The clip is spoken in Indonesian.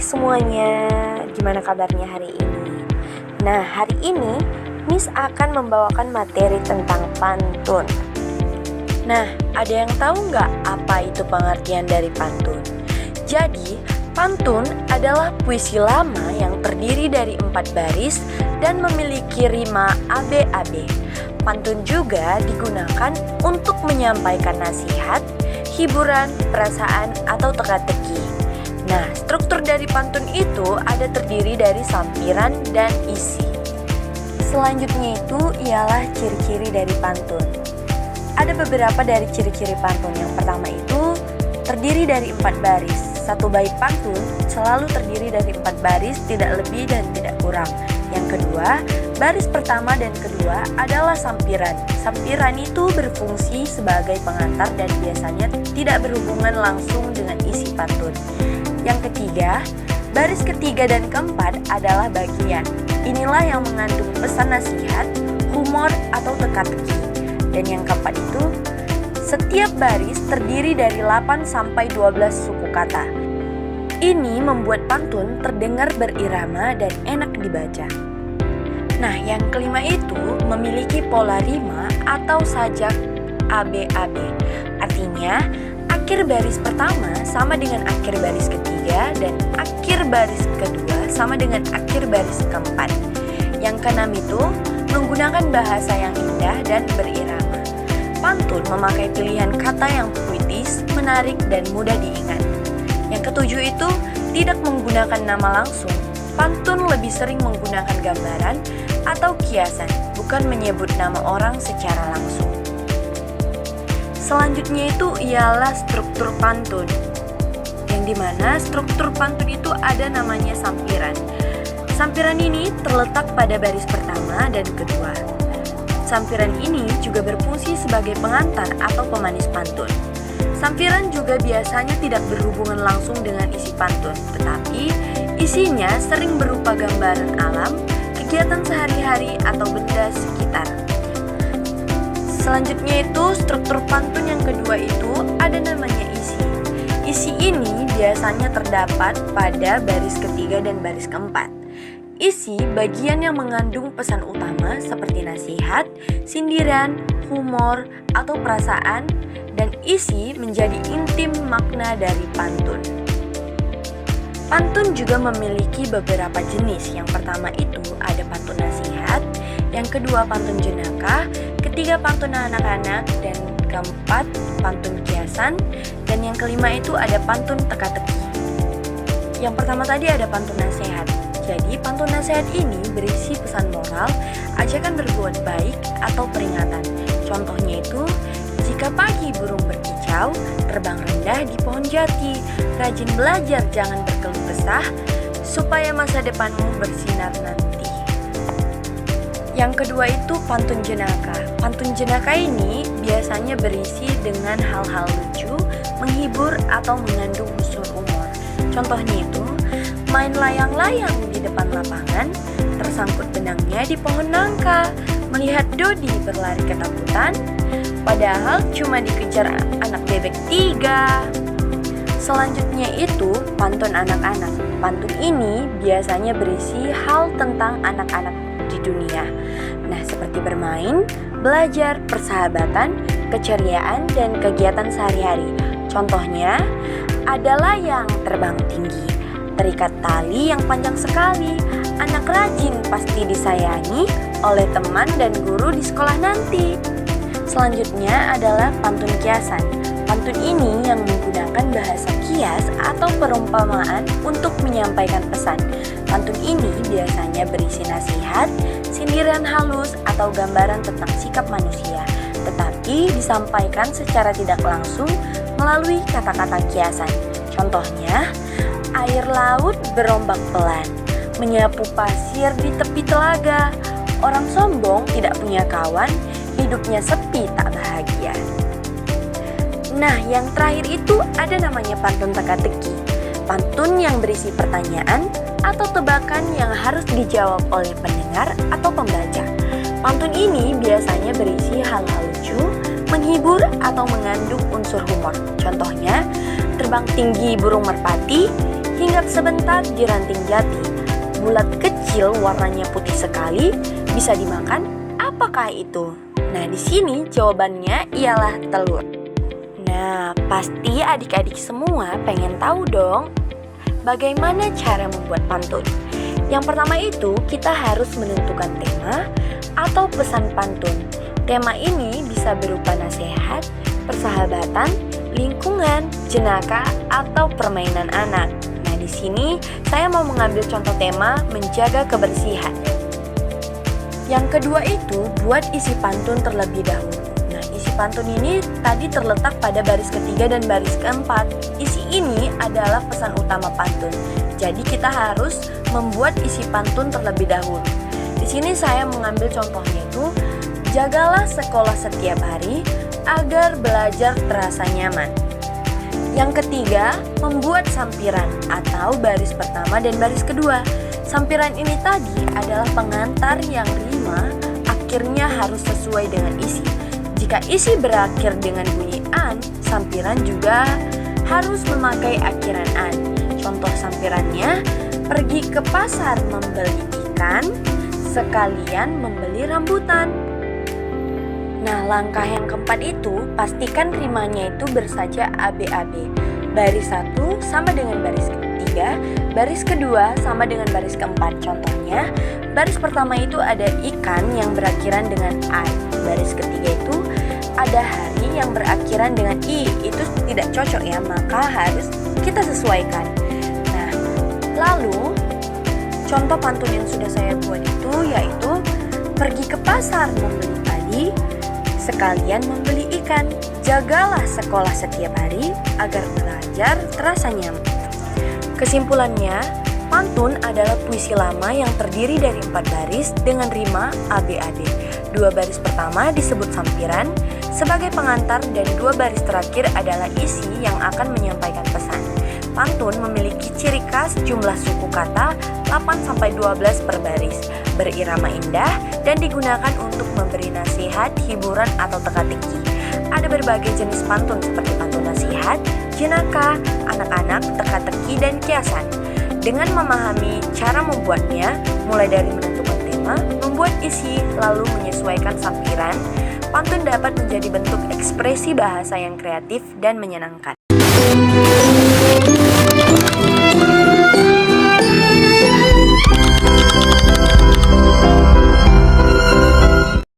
semuanya, gimana kabarnya hari ini? Nah, hari ini Miss akan membawakan materi tentang pantun. Nah, ada yang tahu nggak apa itu pengertian dari pantun? Jadi, pantun adalah puisi lama yang terdiri dari 4 baris dan memiliki rima ABAB. Pantun juga digunakan untuk menyampaikan nasihat, hiburan, perasaan, atau teka-teki. Nah, struktur dari pantun itu ada terdiri dari sampiran dan isi. Selanjutnya itu ialah ciri-ciri dari pantun. Ada beberapa dari ciri-ciri pantun. Yang pertama itu terdiri dari 4 baris. Satu bait pantun selalu terdiri dari 4 baris, tidak lebih dan tidak kurang. Yang kedua, baris pertama dan kedua adalah sampiran. Sampiran itu berfungsi sebagai pengantar dan biasanya tidak berhubungan langsung dengan isi pantun. Yang ketiga, baris ketiga dan keempat adalah bagian. Inilah yang mengandung pesan nasihat, humor, atau teka-teki. Dan yang keempat itu, setiap baris terdiri dari 8 sampai 12 suku kata. Ini membuat pantun terdengar berirama dan enak dibaca. Nah, yang kelima itu memiliki pola rima atau sajak ABAB. Artinya, akhir baris pertama sama dengan akhir baris ketiga dan akhir baris kedua sama dengan akhir baris keempat. Yang keenam itu menggunakan bahasa yang indah dan berirama. Pantun memakai pilihan kata yang puitis, menarik, dan mudah diingat. Yang ketujuh itu tidak menggunakan nama langsung. Pantun lebih sering menggunakan gambaran atau kiasan, bukan menyebut nama orang secara langsung. Selanjutnya itu ialah struktur pantun, yang dimana struktur pantun itu ada namanya sampiran. Sampiran ini terletak pada baris pertama dan kedua. Sampiran ini juga berfungsi sebagai pengantar atau pemanis pantun. Sampiran juga biasanya tidak berhubungan langsung dengan isi pantun, tetapi isinya sering berupa gambaran alam, kegiatan sehari-hari, atau benda sekitar. Selanjutnya itu struktur pantun yang kedua itu ada namanya isi. Isi ini biasanya terdapat pada baris ketiga dan baris keempat. Isi bagian yang mengandung pesan utama seperti nasihat, sindiran, humor, atau perasaan, dan isi menjadi inti makna dari pantun. Pantun juga memiliki beberapa jenis. Yang pertama itu ada pantun nasihat, yang kedua pantun jenaka, ketiga pantun anak-anak, dan keempat pantun kiasan, dan yang kelima itu ada pantun teka-teki. Yang pertama tadi ada pantun nasihat. Jadi pantun nasihat ini berisi pesan moral, ajakan berbuat baik, atau peringatan. Contohnya itu, jika pagi burung berkicau, terbang rendah di pohon jati, rajin belajar jangan berkeluh kesah, supaya masa depanmu bersinar nanti. Yang kedua itu pantun jenaka. Pantun jenaka ini biasanya berisi dengan hal-hal lucu, menghibur, atau mengandung unsur humor. Contohnya itu, main layang-layang di depan lapangan, tersangkut benangnya di pohon nangka, melihat Dodi berlari ketakutan, padahal cuma dikejar anak bebek 3. Selanjutnya itu pantun anak-anak. Pantun ini biasanya berisi hal tentang anak-anak di dunia. Nah, seperti bermain, belajar, persahabatan, keceriaan, dan kegiatan sehari-hari. Contohnya, ada layang terbang tinggi, terikat tali yang panjang sekali, anak rajin pasti disayangi oleh teman dan guru di sekolah nanti. Selanjutnya adalah pantun kiasan. Pantun ini yang menggunakan bahasa kias atau perumpamaan untuk menyampaikan pesan. Pantun ini biasanya berisi nasihat, sindiran halus, atau gambaran tentang sikap manusia, tetapi disampaikan secara tidak langsung melalui kata-kata kiasan. Contohnya, air laut berombak pelan, menyapu pasir di tepi telaga, orang sombong tidak punya kawan, hidupnya sepi tak bahagia. Nah, yang terakhir itu ada namanya pantun teka-teki. Pantun yang berisi pertanyaan atau tebakan yang harus dijawab oleh pendengar atau pembaca. Pantun ini biasanya berisi hal-hal lucu, menghibur, atau mengandung unsur humor. Contohnya, terbang tinggi burung merpati, Hinggap sebentar di ranting jati. Bulat kecil warnanya putih sekali, bisa dimakan. Apakah itu? Nah, di sini jawabannya ialah telur. Nah, pasti adik-adik semua pengen tahu dong, bagaimana cara membuat pantun. Yang pertama itu, kita harus menentukan tema atau pesan pantun. Tema ini bisa berupa nasihat, persahabatan, lingkungan, jenaka, atau permainan anak. Nah, di sini saya mau mengambil contoh tema menjaga kebersihan. Yang kedua itu, buat isi pantun terlebih dahulu. Nah, isi pantun ini tadi terletak pada baris ketiga dan baris keempat. Isi ini adalah pesan utama pantun. Jadi kita harus membuat isi pantun terlebih dahulu. Di sini saya mengambil contohnya itu, jagalah sekolah setiap hari agar belajar terasa nyaman. Yang ketiga, membuat sampiran atau baris pertama dan baris kedua. Sampiran ini tadi adalah pengantar yang rima akhirnya harus sesuai dengan isi. Jika isi berakhir dengan bunyi an, sampiran juga harus memakai akhiran an. Contoh sampirannya, pergi ke pasar membeli ikan, sekalian membeli rambutan. Nah, langkah yang keempat itu, pastikan rimanya itu bersaja ABAB. Baris 1 sama dengan baris ketiga, baris kedua sama dengan baris keempat. Contohnya, baris pertama itu ada ikan yang berakhiran dengan I. Baris ketiga itu ada hari yang berakhiran dengan I. Itu tidak cocok ya, maka harus kita sesuaikan. Nah, lalu contoh pantun yang sudah saya buat itu yaitu, pergi ke pasar membeli padi, sekalian membeli ikan. Jagalah sekolah setiap hari agar belajar terasa nyaman. Kesimpulannya, pantun adalah puisi lama yang terdiri dari 4 baris dengan rima ABAD. 2 baris pertama disebut sampiran sebagai pengantar dan 2 baris terakhir adalah isi yang akan menyampaikan pesan. Pantun memiliki ciri khas jumlah suku kata 8-12 per baris, berirama indah dan digunakan untuk memberi nasihat, hiburan atau teka-teki. Ada berbagai jenis pantun seperti pantun nasihat, jenaka, anak-anak, teka-teki, dan kiasan. Dengan memahami cara membuatnya, mulai dari menentukan tema, membuat isi, lalu menyesuaikan sampiran, pantun dapat menjadi bentuk ekspresi bahasa yang kreatif dan menyenangkan.